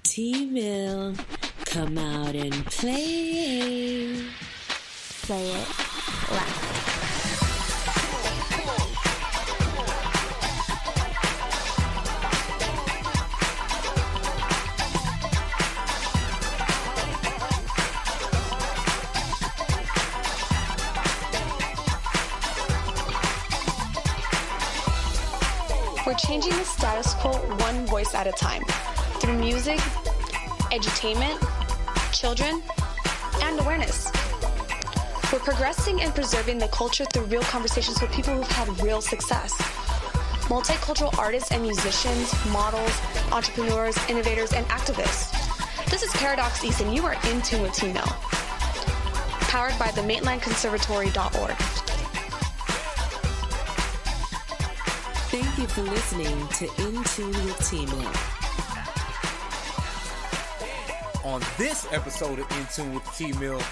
T-Mill, come out and play. Say it loud. We're changing the status quo one voice at a time through music, edutainment, children, and awareness. We're progressing and preserving the culture through real conversations with people who've had real success. Multicultural artists and musicians, models, entrepreneurs, innovators, and activists. This is Paradox East, and you are in tune with T-Mill. Powered by the MaitlandConservatory.org. Thank you for listening to In Tune with T-Mill. On this episode of In Tune with T-Mill,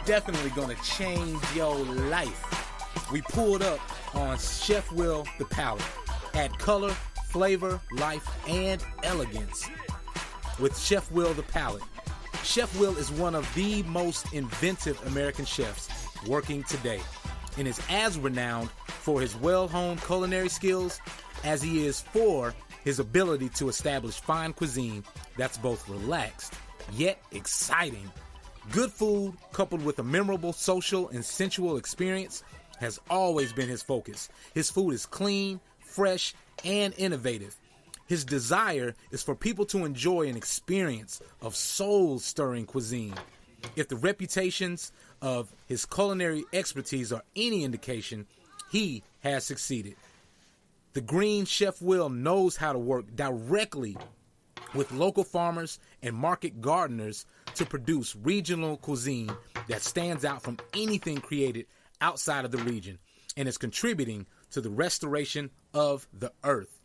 definitely gonna change your life. We pulled up on Chef Will the Palate. Add color, flavor, life, and elegance with Chef Will the Palate. Chef Will is one of the most inventive American chefs working today and is as renowned for his well-honed culinary skills as he is for his ability to establish fine cuisine that's both relaxed yet exciting. Good food coupled with a memorable social and sensual experience has always been his focus. His food is clean, fresh, and innovative. His desire is for people to enjoy an experience of soul-stirring cuisine. If the reputations of his culinary expertise are any indication, he has succeeded. The Green Chef Will knows how to work directly with local farmers and market gardeners to produce regional cuisine that stands out from anything created outside of the region and is contributing to the restoration of the earth.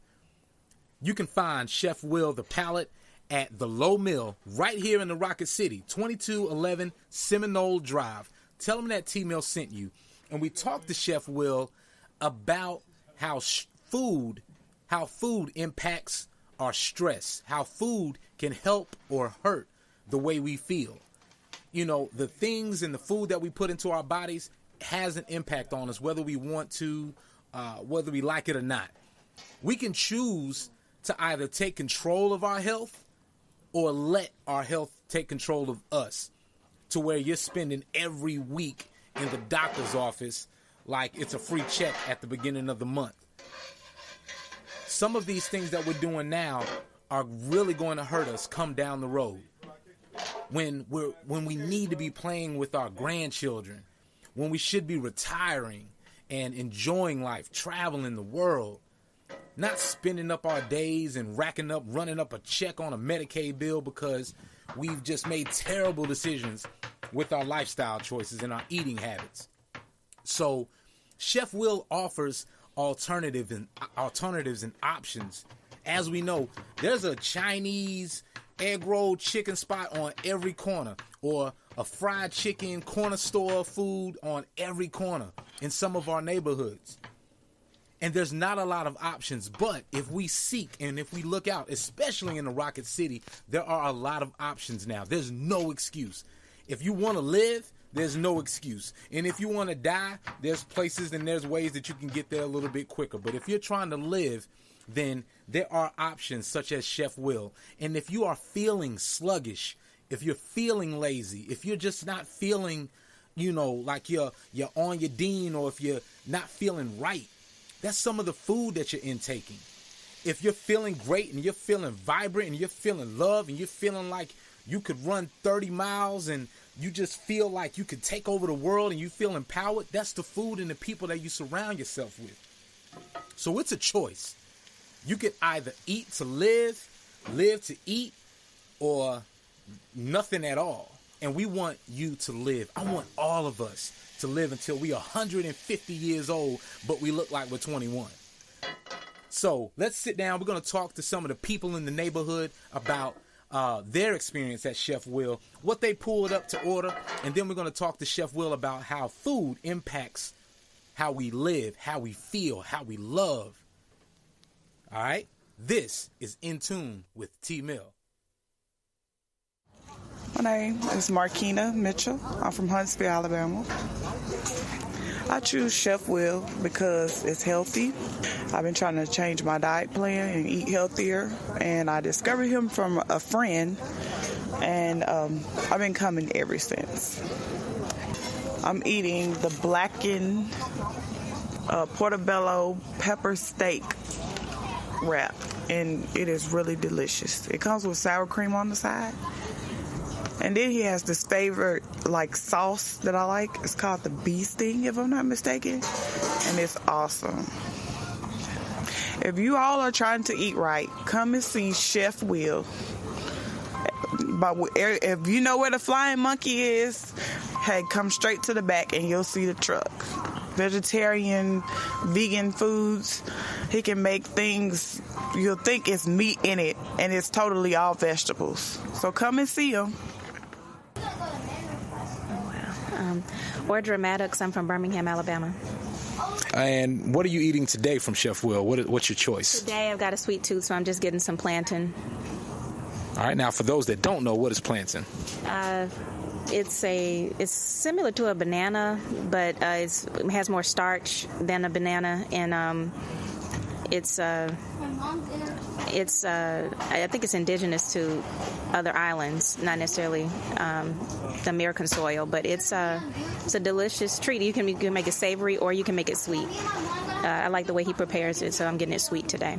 You can find Chef Will the Palate at the Lowe Mill right here in the Rocket City, 2211 Seminole Drive. Tell them that T-Mill sent you. And we talked to Chef Will about how food impacts our stress, how food can help or hurt the way we feel. You know, the things in the food that we put into our bodies has an impact on us, whether we want to, whether we like it or not. We can choose to either take control of our health or let our health take control of us, to where you're spending every week in the doctor's office like it's a free check at the beginning of the month. Some of these things that we're doing now are really going to hurt us come down the road. When we need to be playing with our grandchildren, when we should be retiring and enjoying life, traveling the world, not spending up our days and running up a check on a Medicaid bill because we've just made terrible decisions with our lifestyle choices and our eating habits. So Chef Will offers alternatives and options. As we know, there's a Chinese egg roll chicken spot on every corner, or a fried chicken corner store food on every corner in some of our neighborhoods. And there's not a lot of options, but if we seek and if we look out, especially in the Rocket City, there are a lot of options now. There's no excuse. If you want to live, there's no excuse. And if you want to die, there's places and there's ways that you can get there a little bit quicker. But if you're trying to live, then there are options such as Chef Will. And if you are feeling sluggish, if you're feeling lazy, if you're just not feeling, like you're on your dean, or if you're not feeling right, that's some of the food that you're intaking. If you're feeling great and you're feeling vibrant and you're feeling love and you're feeling like you could run 30 miles and you just feel like you could take over the world and you feel empowered, that's the food and the people that you surround yourself with. So it's a choice. You could either eat to live to eat, or nothing at all. And we want you to live. I want all of us to live until we are 150 years old, but we look like we're 21. So let's sit down. We're going to talk to some of the people in the neighborhood about their experience at Chef Will, what they pulled up to order, and then we're going to talk to Chef Will about how food impacts how we live, how we feel, how we love. All right? This is In Tune with T-Mill. My name is Martina Mitchell. I'm from Huntsville, Alabama. I choose Chef Will because it's healthy. I've been trying to change my diet plan and eat healthier, and I discovered him from a friend, and I've been coming ever since. I'm eating the blackened portabella pepper steak wrap, and it is really delicious. It comes with sour cream on the side. And then he has this favorite sauce that I like. It's called the bee sting, if I'm not mistaken. And it's awesome. If you all are trying to eat right, come and see Chef Will. But if you know where the flying monkey is, hey, come straight to the back and you'll see the truck. Vegetarian, vegan foods. He can make things you'll think it's meat in it, and it's totally all vegetables. So come and see him. Or Dramatics. I'm from Birmingham, Alabama. And what are you eating today from Chef Will? What's your choice? Today I've got a sweet tooth, so I'm just getting some plantain. All right. Now, for those that don't know, what is plantain? It's similar to a banana, but it has more starch than a banana, and I think it's indigenous to other islands, not necessarily the American soil, but it's a delicious treat. You can make it savory or you can make it sweet. I like the way he prepares it, so I'm getting it sweet today.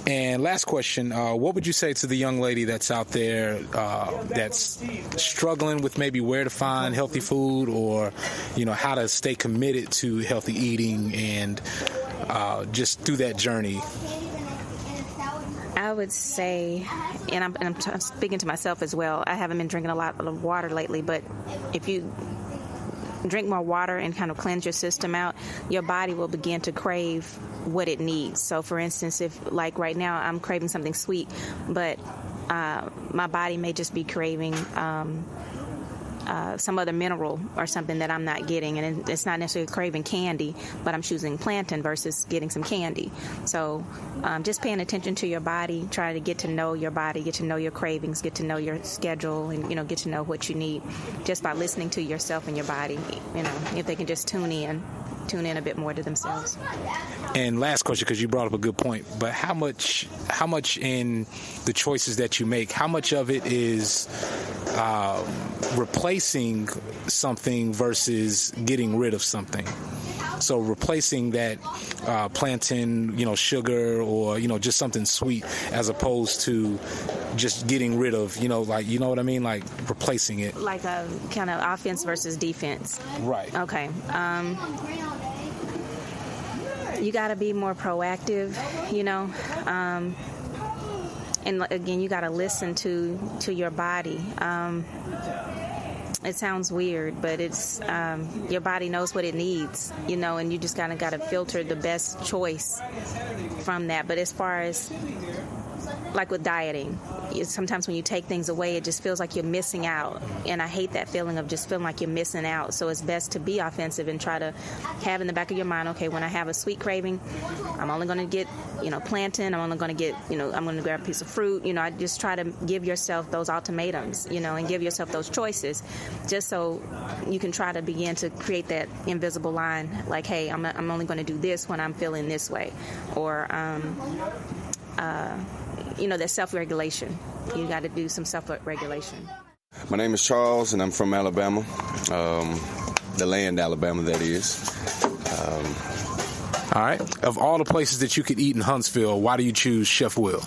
And last question, what would you say to the young lady that's out there that's struggling with maybe where to find healthy food, or how to stay committed to healthy eating and just through that journey? I would say, and I'm speaking to myself as well, I haven't been drinking a lot of water lately, but if you drink more water and kind of cleanse your system out, your body will begin to crave what it needs. So for instance, if like right now I'm craving something sweet, but my body may just be craving some other mineral or something that I'm not getting, and it's not necessarily craving candy, but I'm choosing plantain versus getting some candy. So just paying attention to your body, try to get to know your body, get to know your cravings, get to know your schedule, and get to know what you need just by listening to yourself and your body. If they can just tune in a bit more to themselves. And last question, because you brought up a good point, but how much in the choices that you make, how much of it is replacing something versus getting rid of something? So replacing that plantain, sugar, or just something sweet, as opposed to just getting rid of, what I mean, like replacing it. Like a kind of offense versus defense. Right. Okay. You got to be more proactive, and again, you got to listen to your body. It sounds weird, but it's your body knows what it needs, and you just kind of got to filter the best choice from that. But as far as like with dieting, sometimes when you take things away, it just feels like you're missing out, and I hate that feeling of just feeling like you're missing out. So it's best to be offensive and try to have in the back of your mind, okay, when I have a sweet craving, I'm only going to get plantain, I'm only going to get I'm going to grab a piece of fruit. I just try to give yourself those ultimatums, and give yourself those choices, just so you can try to begin to create that invisible line, like, hey, I'm only going to do this when I'm feeling this way, or that self-regulation. You got to do some self-regulation. My name is Charles, and I'm from Alabama, the land Alabama, that is. All right. Of all the places that you could eat in Huntsville, why do you choose Chef Will?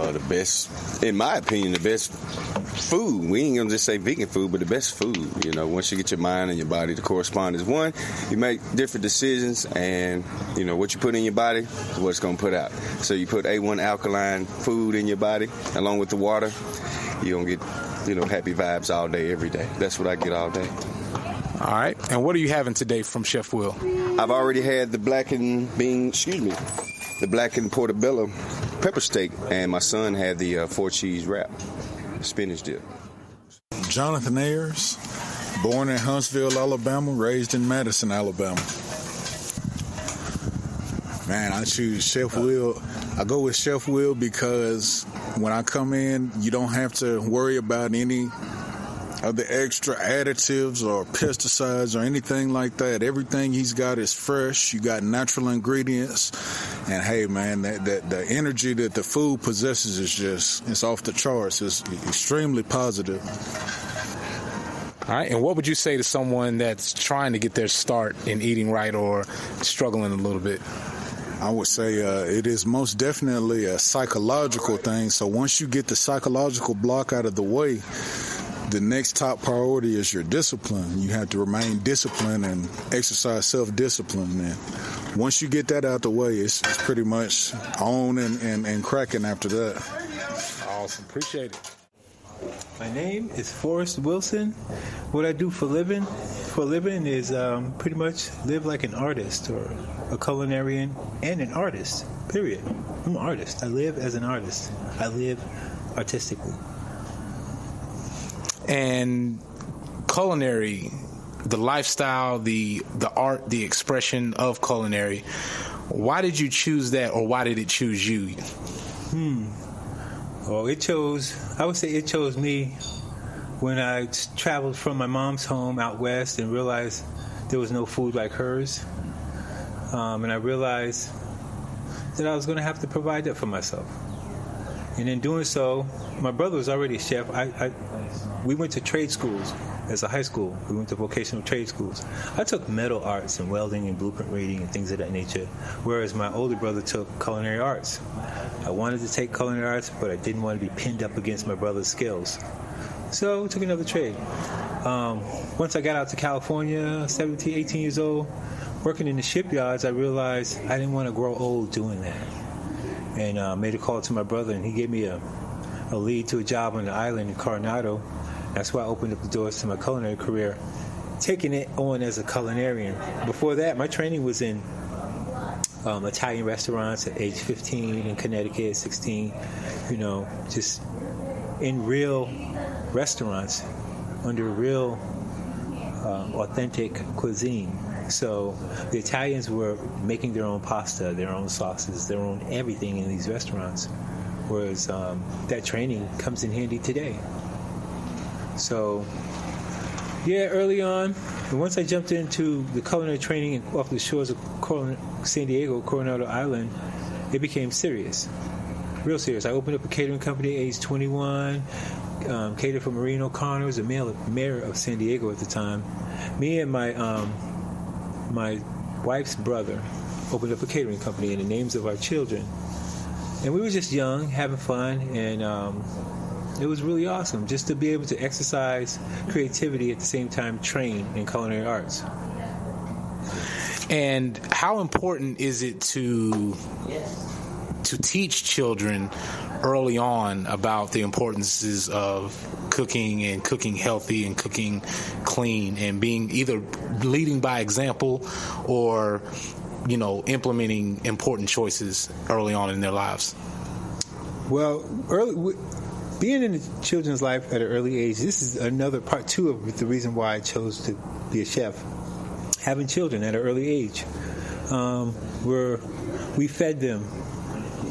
The best, in my opinion, the best food. We ain't gonna just say vegan food, but the best food. Once you get your mind and your body to correspond, is one, you make different decisions, and what you put in your body is what it's gonna put out. So you put A1 alkaline food in your body along with the water, you're gonna get happy vibes all day, every day. That's what I get all day. All right. And what are you having today from Chef Will? I've already had the blackened portabella pepper steak, and my son had the 4-cheese wrap, spinach dip. Jonathan Ayers, born in Huntsville, Alabama, raised in Madison, Alabama. Man, I choose Chef Will I go with Chef Will because when I come in, you don't have to worry about any of the extra additives or pesticides or anything like that. Everything he's got is fresh. You got natural ingredients. And hey, man, the energy that the food possesses is it's off the charts. It's extremely positive. All right, and what would you say to someone that's trying to get their start in eating right or struggling a little bit? I would say it is most definitely a psychological thing. So once you get the psychological block out of the way, the next top priority is your discipline. You have to remain disciplined and exercise self-discipline. And once you get that out the way, it's pretty much on and cracking after that. Awesome. Appreciate it. My name is Forrest Wilson. What I do for a living is pretty much live like an artist or a culinarian and an artist, period. I'm an artist. I live as an artist. I live artistically. And culinary, the lifestyle, the art, the expression of culinary, why did you choose that, or why did it choose you? Well, I would say it chose me when I traveled from my mom's home out west and realized there was no food like hers. And I realized that I was going to have to provide that for myself. And in doing so, my brother was already a chef. We went to trade schools as a high school. We went to vocational trade schools. I took metal arts and welding and blueprint reading and things of that nature, whereas my older brother took culinary arts. I wanted to take culinary arts, but I didn't want to be pinned up against my brother's skills. So I took another trade. Once I got out to California, 17, 18 years old, working in the shipyards, I realized I didn't want to grow old doing that. And made a call to my brother, and he gave me a lead to a job on the island in Coronado. That's why I opened up the doors to my culinary career, taking it on as a culinarian. Before that, my training was in Italian restaurants at age 15, in Connecticut, 16, just in real restaurants under real authentic cuisine. So the Italians were making their own pasta, their own sauces, their own everything in these restaurants, whereas that training comes in handy today. So, yeah, early on, and once I jumped into the culinary training off the shores of San Diego, Coronado Island, it became serious, real serious. I opened up a catering company at age 21, catered for Maureen O'Connor, who was the mayor of San Diego at the time. Me and my wife's brother opened up a catering company in the names of our children. And we were just young, having fun, and it was really awesome just to be able to exercise creativity at the same time train in culinary arts. And how important is it to teach children early on about the importances of cooking and cooking healthy and cooking clean and being either leading by example or, implementing important choices early on in their lives? Well, being in a children's life at an early age, this is another part two of the reason why I chose to be a chef. Having children at an early age, we fed them.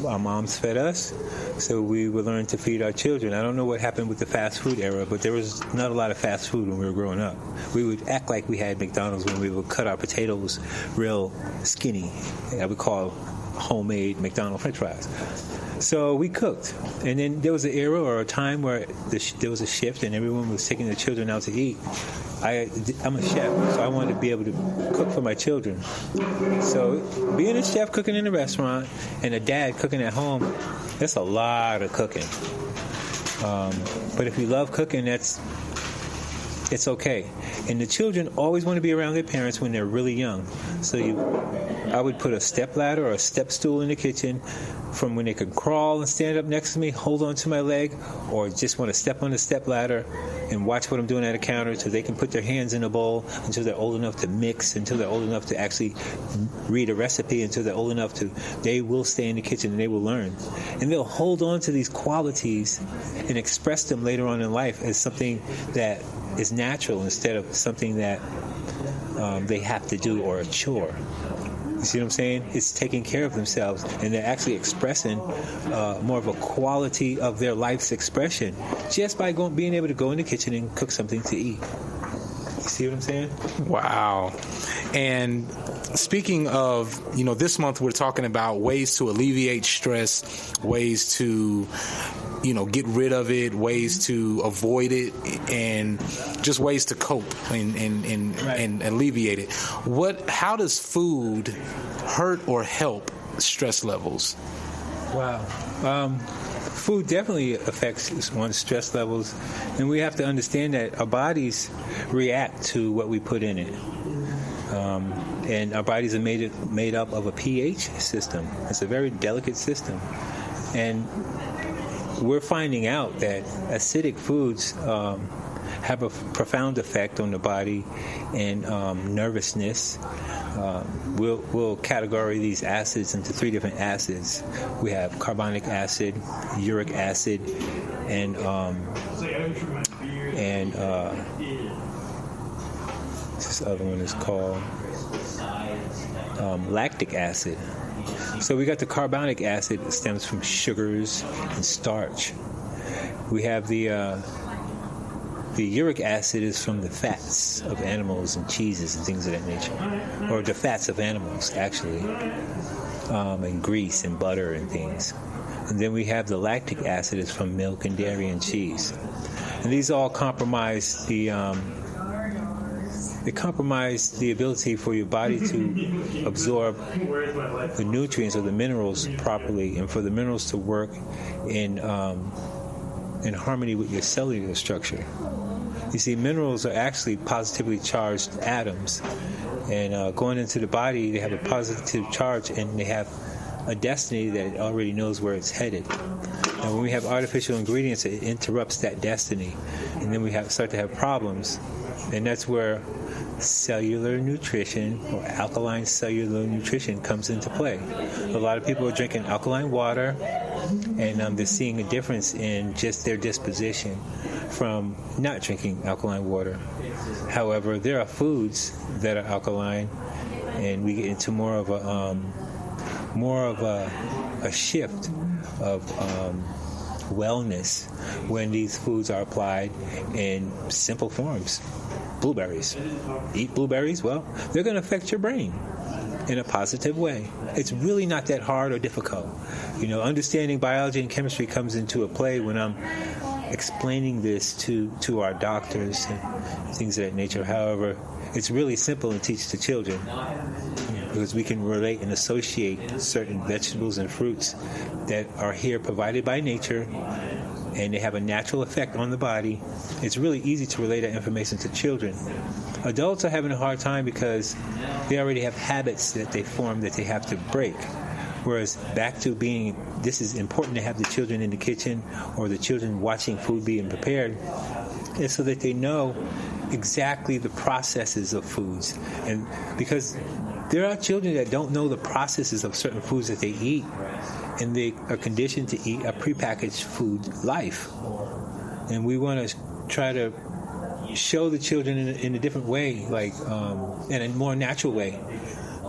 Our moms fed us, so we would learn to feed our children. I don't know what happened with the fast food era, but there was not a lot of fast food when we were growing up. We would act like we had McDonald's when we would cut our potatoes real skinny. I would call homemade McDonald's French fries. So we cooked, and then there was an era or a time where there was a shift and everyone was taking their children out to eat. I'm a chef, so I wanted to be able to cook for my children. So being a chef cooking in a restaurant and a dad cooking at home, that's a lot of cooking. But if you love cooking, it's okay. And the children always want to be around their parents when they're really young. So I would put a step ladder or a step stool in the kitchen from when they could crawl and stand up next to me, hold on to my leg, or just want to step on the step ladder and watch what I'm doing at a counter so they can put their hands in a bowl until they're old enough to mix, until they're old enough to actually read a recipe, until they're old enough they will stay in the kitchen and they will learn. And they'll hold on to these qualities and express them later on in life as something that is natural instead of something that they have to do or a chore. You see what I'm saying? It's taking care of themselves, and they're actually expressing more of a quality of their life's expression just by being able to go in the kitchen and cook something to eat. You see what I'm saying? Wow. And speaking of, this month we're talking about ways to alleviate stress, ways to, get rid of it, ways to avoid it, and just ways to cope and alleviate it. How does food hurt or help stress levels? Wow. Food definitely affects one's stress levels, and we have to understand that our bodies react to what we put in it. And our bodies are made up of a pH system. It's a very delicate system. And we're finding out that acidic foods have a profound effect on the body and nervousness. We'll categorize these acids into 3 different acids. We have carbonic acid, uric acid, and this other one is called lactic acid. So we got the carbonic acid that stems from sugars and starch. We have the uric acid is from the fats of animals and cheeses and things of that nature, or the fats of animals actually, and grease and butter and things. And then we have the lactic acid is from milk and dairy and cheese. And these all compromise the ability for your body to absorb the nutrients or the minerals properly, and for the minerals to work in harmony with your cellular structure. You see, minerals are actually positively charged atoms, and going into the body, they have a positive charge, and they have a destiny that it already knows where it's headed. And when we have artificial ingredients, it interrupts that destiny, and then we start to have problems. And that's where cellular nutrition or alkaline cellular nutrition comes into play. A lot of people are drinking alkaline water, and they're seeing a difference in just their disposition from not drinking alkaline water. However, there are foods that are alkaline, and we get into more of a shift of wellness when these foods are applied in simple forms. Blueberries. Eat blueberries? Well, they're going to affect your brain in a positive way. It's really not that hard or difficult. Understanding biology and chemistry comes into a play when I'm explaining this to our doctors and things of that nature. However, it's really simple to teach to children, because we can relate and associate certain vegetables and fruits that are here provided by nature, and they have a natural effect on the body. It's really easy to relay that information to children. Adults are having a hard time because they already have habits that they form that they have to break. Whereas back to this is important to have the children in the kitchen, or the children watching food being prepared, is so that they know exactly the processes of foods. And because there are children that don't know the processes of certain foods that they eat, and they are conditioned to eat a prepackaged food life. And we want to try to show the children in a different way, in a more natural way.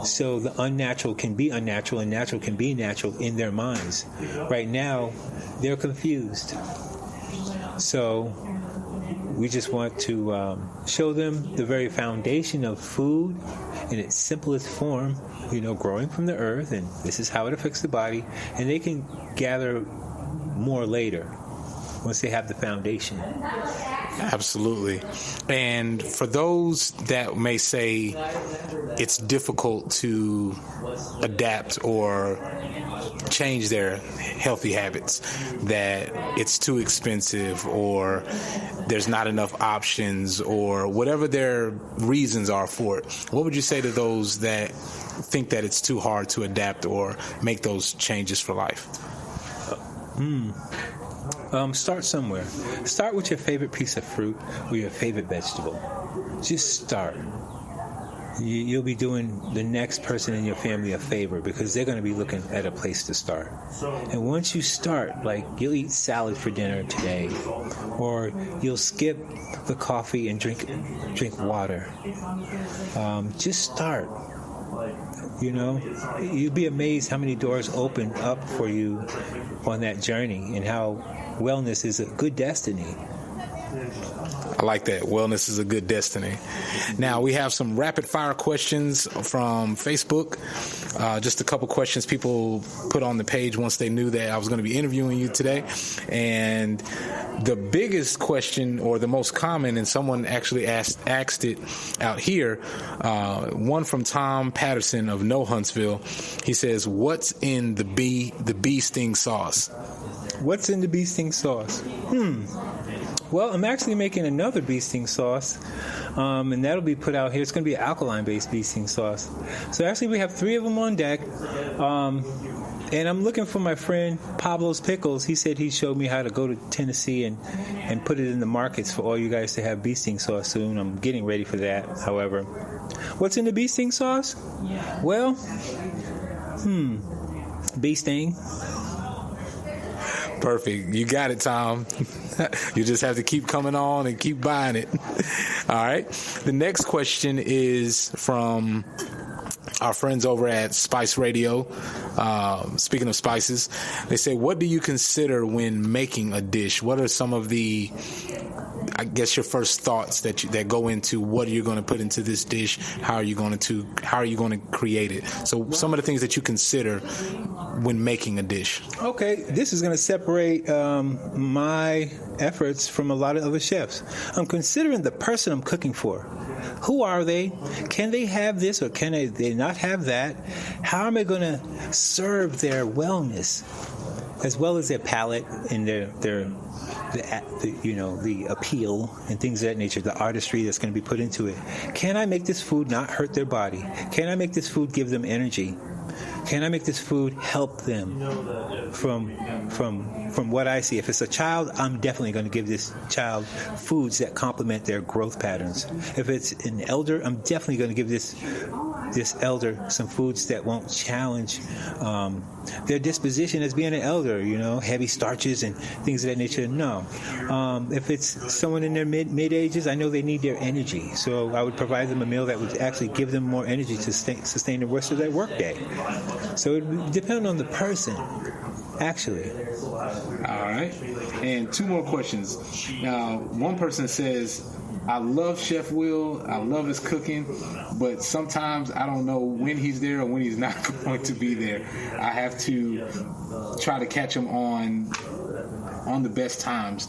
So the unnatural can be unnatural and natural can be natural in their minds. Right now, they're confused. So we just want to show them the very foundation of food in its simplest form, growing from the earth, and this is how it affects the body, and they can gather more later once they have the foundation. Absolutely. And for those that may say it's difficult to adapt or change their healthy habits, that it's too expensive, or there's not enough options, or whatever their reasons are for it, what would you say to those that think that it's too hard to adapt or make those changes for life? Start somewhere. Start with your favorite piece of fruit or your favorite vegetable. Just start. You'll be doing the next person in your family a favor, because they're going to be looking at a place to start. And once you start, you'll eat salad for dinner today, or you'll skip the coffee and drink water. Just start. You know, you'd be amazed how many doors open up for you on that journey, and how wellness is a good destiny. I like that. Wellness is a good destiny. Now, we have some rapid fire questions from Facebook. Just a couple questions people put on the page once they knew that I was going to be interviewing you today. And the biggest question, or the most common, and someone actually asked it out here, one from Tom Patterson of No Huntsville. He says, what's in the bee sting sauce? What's in the bee sting sauce? Well, I'm actually making another bee sting sauce, and that'll be put out here. It's going to be an alkaline-based bee sting sauce. So actually, we have 3 of them on deck, and I'm looking for my friend Pablo's Pickles. He said he showed me how to go to Tennessee and put it in the markets for all you guys to have bee sting sauce soon. I'm getting ready for that, however. What's in the bee sting sauce? Well, bee sting. Perfect. You got it, Tom. You just have to keep coming on and keep buying it. All right. The next question is from our friends over at Spice Radio. Speaking of spices, they say, what do you consider when making a dish? What are some of the, I guess, your first thoughts that go into what are you going to put into this dish? How are you going to create it? So some of the things that you consider when making a dish. Okay, this is going to separate my efforts from a lot of other chefs. I'm considering the person I'm cooking for. Who are they? Can they have this, or can they not have that? How am I going to serve their wellness as well as their palate and the appeal and things of that nature, the artistry that's going to be put into it? Can I make this food not hurt their body? Can I make this food give them energy? Can I make this food help them from what I see? If it's a child, I'm definitely going to give this child foods that complement their growth patterns. If it's an elder, I'm definitely going to give this elder some foods that won't challenge their disposition as being an elder, heavy starches and things of that nature. No. If it's someone in their mid ages, I know they need their energy. So I would provide them a meal that would actually give them more energy to sustain the rest of their workday. So it would depend on the person, actually. All right. And 2 more questions. Now, one person says, I love Chef Will. I love his cooking, but sometimes I don't know when he's there or when he's not going to be there. I have to try to catch him on the best times.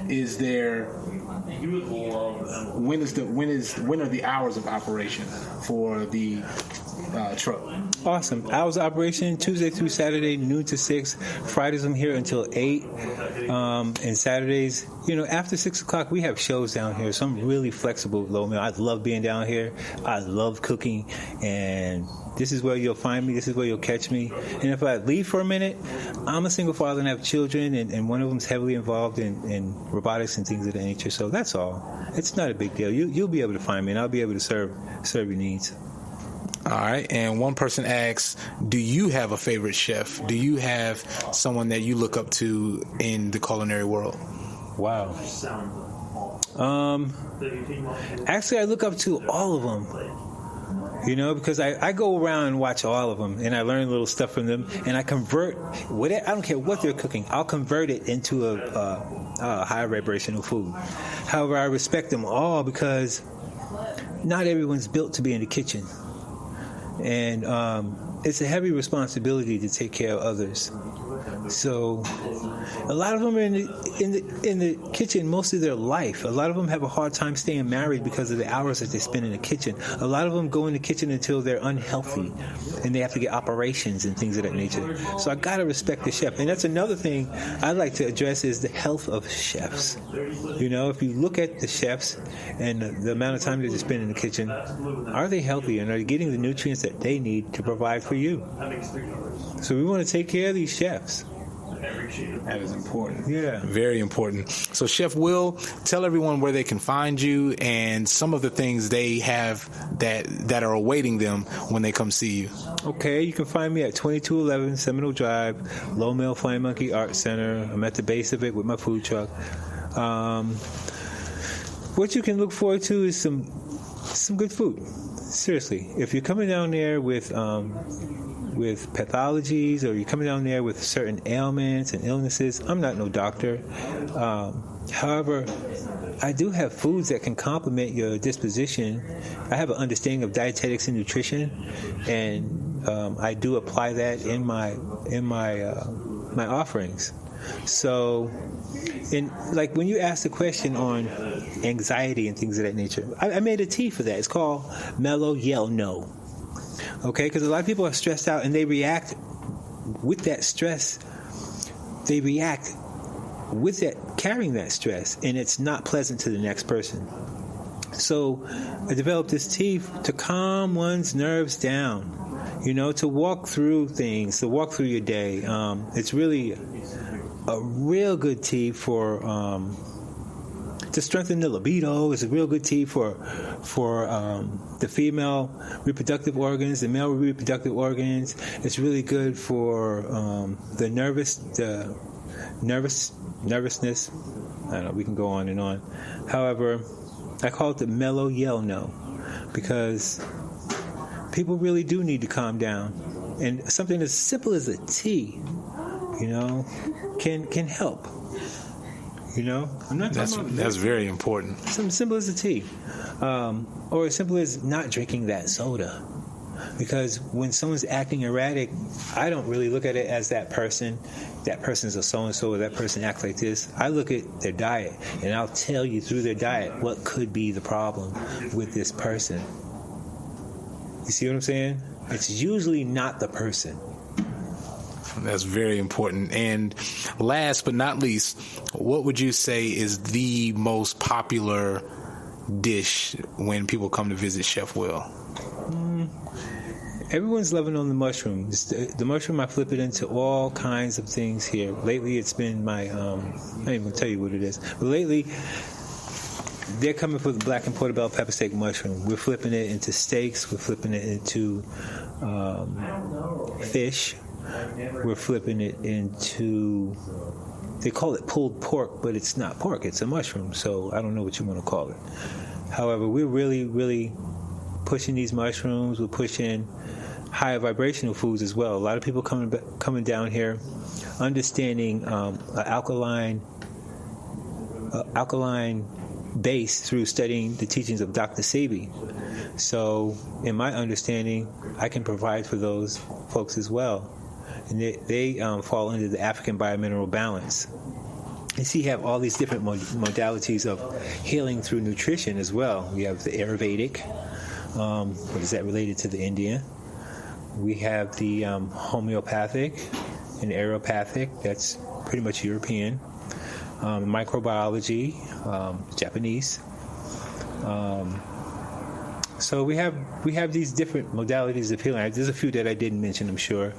Is there? When are the hours of operation for the truck? Awesome. Hours of operation, Tuesday through Saturday, noon to 6. Fridays I'm here until 8. And Saturdays, after 6 o'clock, we have shows down here. So I'm really flexible with Lowe Mill. I love being down here. I love cooking. And this is where you'll find me. This is where you'll catch me. And if I leave for a minute, I'm a single father and have children. And one of them's heavily involved in robotics and things of that nature. So that's all. It's not a big deal. You'll be able to find me, and I'll be able to serve your needs. All right. And one person asks, do you have a favorite chef? Do you have someone that you look up to in the culinary world? Wow. Actually, I look up to all of them. Because I go around and watch all of them, and I learn little stuff from them, and I convert I don't care what they're cooking, I'll convert it into a high vibrational food. However, I respect them all because not everyone's built to be in the kitchen. And it's a heavy responsibility to take care of others. So a lot of them are in the kitchen most of their life. A lot of them have a hard time staying married because of the hours that they spend in the kitchen. A lot of them go in the kitchen until they're unhealthy and they have to get operations and things of that nature. So I gotta respect the chef. And that's another thing I'd like to address is the health of chefs. If you look at the chefs and the amount of time that they spend in the kitchen, are they healthy and are they getting the nutrients that they need to provide for you? So we want to take care of these chefs. That is important. Yeah. Very important. So, Chef Will, tell everyone where they can find you and some of the things they have that are awaiting them when they come see you. Okay, you can find me at 2211 Seminole Drive, Lowe Mill Flying Monkey Arts Center. I'm at the base of it with my food truck. What you can look forward to is some good food. seriously, if you're coming down there with pathologies, or you're coming down there with certain ailments and illnesses, I'm not no doctor. However, I do have foods that can complement your disposition. I have an understanding of dietetics and nutrition, and I do apply that in my offerings. So, like when you ask the question on anxiety and things of that nature, I made a tea for that. It's called Mellow Yell No. Okay, because a lot of people are stressed out and they react with that stress. They react with that, carrying that stress, and it's not pleasant to the next person. So I developed this tea to calm one's nerves down, to walk through things, to walk through your day. It's really a real good tea for to strengthen the libido. It's a real good tea for the female reproductive organs, the male reproductive organs. It's really good for the nervousness. I don't know, we can go on and on. However, I call it the mellow yell no, because people really do need to calm down. And something as simple as a tea, can help. I'm not talking about that's very important. Something simple as a tea, or as simple as not drinking that soda. Because when someone's acting erratic, I don't really look at it as that person's a so-and-so, or that person acts like this. I look at their diet, and I'll tell you through their diet what could be the problem with this person. You see what I'm saying? It's usually not the person. That's very important. And last but not least, what would you say is the most popular dish when people come to visit Chef Will? Everyone's loving on the mushroom. The mushroom, I flip it into all kinds of things here. Lately, it's been my, I'm not even going to tell you what it is. But lately, they're coming for the blackened portabella pepper steak mushroom. We're flipping it into steaks. We're flipping it into fish. We're flipping it into, they call it pulled pork, but it's not pork. It's a mushroom. So I don't know what you want to call it. However, we're really, really pushing these mushrooms. We're pushing higher vibrational foods as well. A lot of people coming down here, understanding alkaline base through studying the teachings of Dr. Sebi. So, in my understanding, I can provide for those folks as well, and they fall under the African biomineral balance. And so you have all these different modalities of healing through nutrition as well. We have the Ayurvedic. What is that related to the Indian? We have the homeopathic and aeropathic. That's pretty much European. Microbiology, Japanese. So we have these different modalities of healing. There's a few that I didn't mention, I'm sure.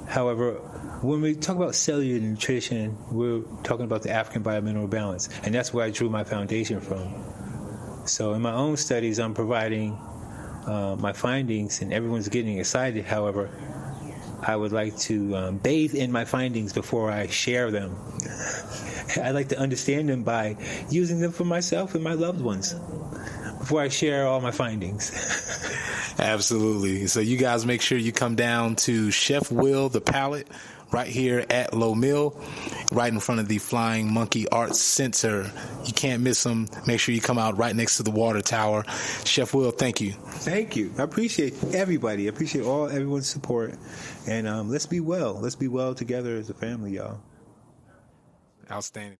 However, when we talk about cellular nutrition, we're talking about the African biomineral balance, and that's where I drew my foundation from. So in my own studies, I'm providing my findings, and everyone's getting excited. However, I would like to bathe in my findings before I share them. I like to understand them by using them for myself and my loved ones before I share all my findings. Absolutely. So you guys make sure you come down to Chef Will the Palate right here at Lowe Mill, right in front of the Flying Monkey Arts Center. You can't miss them. Make sure you come out right next to the water tower. Chef Will, thank you. Thank you. I appreciate everybody. I appreciate everyone's support. And let's be well. Let's be well together as a family, y'all. Outstanding.